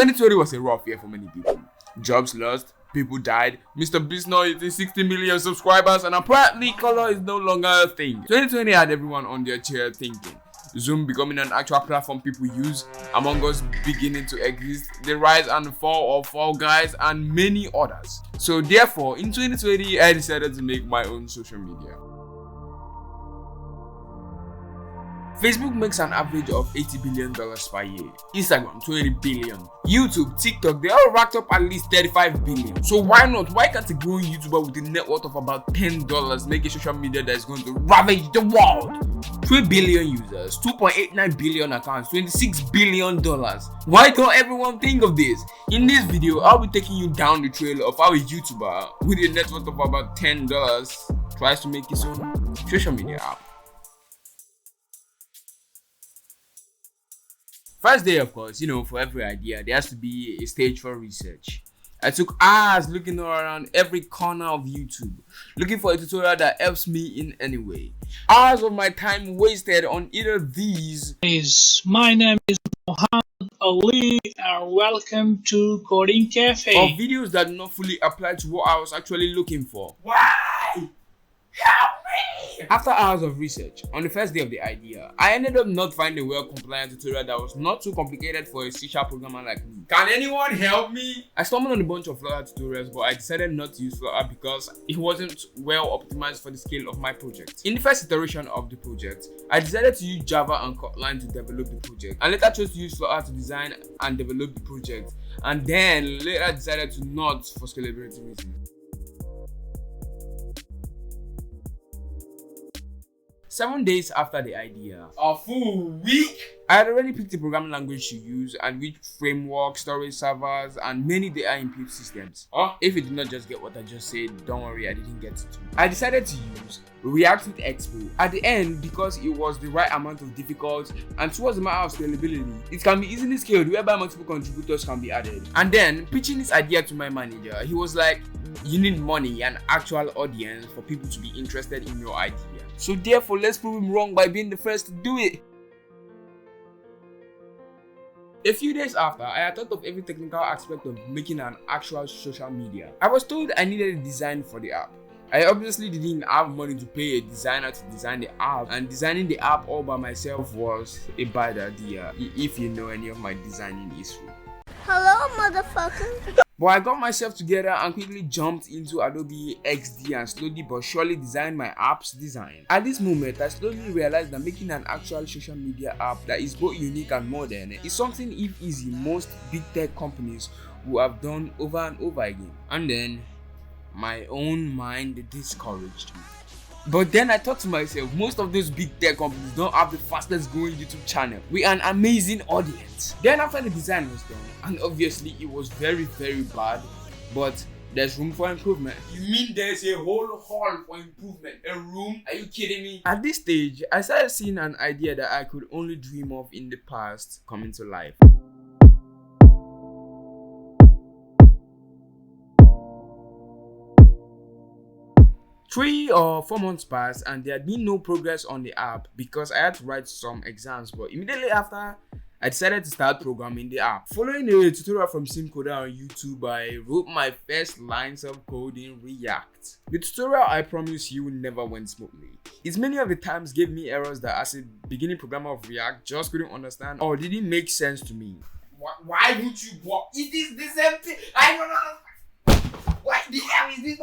2020 was a rough year for many people. Jobs lost, people died, Mr. Beast now hitting 60 million subscribers, and apparently color is no longer a thing. 2020 had everyone on their chair thinking. Zoom becoming an actual platform people use, Among Us beginning to exist, the rise and fall of Fall Guys, and many others. So therefore, in 2020, I decided to make my own social media. Facebook makes an average of $80 billion per year. Instagram, 20 billion. YouTube, TikTok, they all racked up at least 35 billion. So why not? Why can't a growing YouTuber with a net worth of about $10 make a social media that is going to ravage the world? 3 billion users, 2.89 billion accounts, $26 billion. Why don't everyone think of this? In this video, I'll be taking you down the trail of how a YouTuber with a net worth of about $10 tries to make his own social media app. First day, of course, for every idea, there has to be a stage for research. I took hours looking around every corner of YouTube, looking for a tutorial that helps me in any way. Hours of my time wasted on either of these. My name is Mohammed Ali and welcome to Coding Cafe. Or videos that do not fully apply to what I was actually looking for. Why? Help me! After hours of research, on the first day of the idea, I ended up not finding a well-compliant tutorial that was not too complicated for a C# programmer like me. Can anyone help me? I stumbled on a bunch of Flutter tutorials, but I decided not to use Flutter because it wasn't well optimized for the scale of my project. In the first iteration of the project, I decided to use Java and Kotlin to develop the project, and later chose to use Flutter to design and develop the project, and then later decided to not for scalability reasons. 7 days after the idea, a full week, I had already picked the programming language to use and which framework, storage servers, and many data input systems. If you did not just get what I just said, don't worry, I didn't get it too. I decided to use React with Expo at the end because it was the right amount of difficult, and towards the matter of scalability, it can be easily scaled whereby multiple contributors can be added. And then pitching this idea to my manager, he was like, you need money and actual audience for people to be interested in your idea. So therefore, let's prove him wrong by being the first to do it. A few days after, I had thought of every technical aspect of making an actual social media. I was told I needed a design for the app. I obviously didn't have money to pay a designer to design the app, and designing the app all by myself was a bad idea, if you know any of my designing history. Hello, motherfucker. But I got myself together and quickly jumped into Adobe XD and slowly but surely designed my app's design. At this moment, I slowly realized that making an actual social media app that is both unique and modern is something, if easy, most big tech companies will have done over and over again. And then, my own mind discouraged me. But then I thought to myself, most of those big tech companies don't have the fastest growing YouTube channel with an amazing audience. Then after the design was done, and obviously it was very bad, but there's room for improvement. You mean there's a whole hall for improvement? A room? Are you kidding me? At this stage, I started seeing an idea that I could only dream of in the past coming to life. Three or 4 months passed and there had been no progress on the app because I had to write some exams, but immediately after, I decided to start programming the app. Following a tutorial from SimCoder on YouTube, I wrote my first lines of code in React. The tutorial, I promise you, never went smoothly. It many of the times gave me errors that as a beginning programmer of React just couldn't understand or didn't make sense to me. Why would you work? It is the same thing. I don't know. What the hell is this?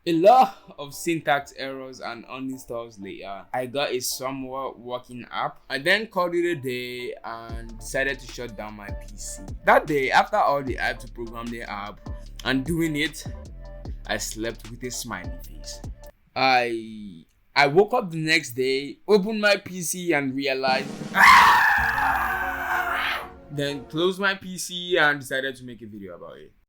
A lot of syntax errors and uninstalls later, I got a somewhat working app. I then called it a day and decided to shut down my PC. That day, after all the hype to program the app and doing it, I slept with a smiley face. I woke up the next day, opened my PC and realized, then closed my PC and decided to make a video about it.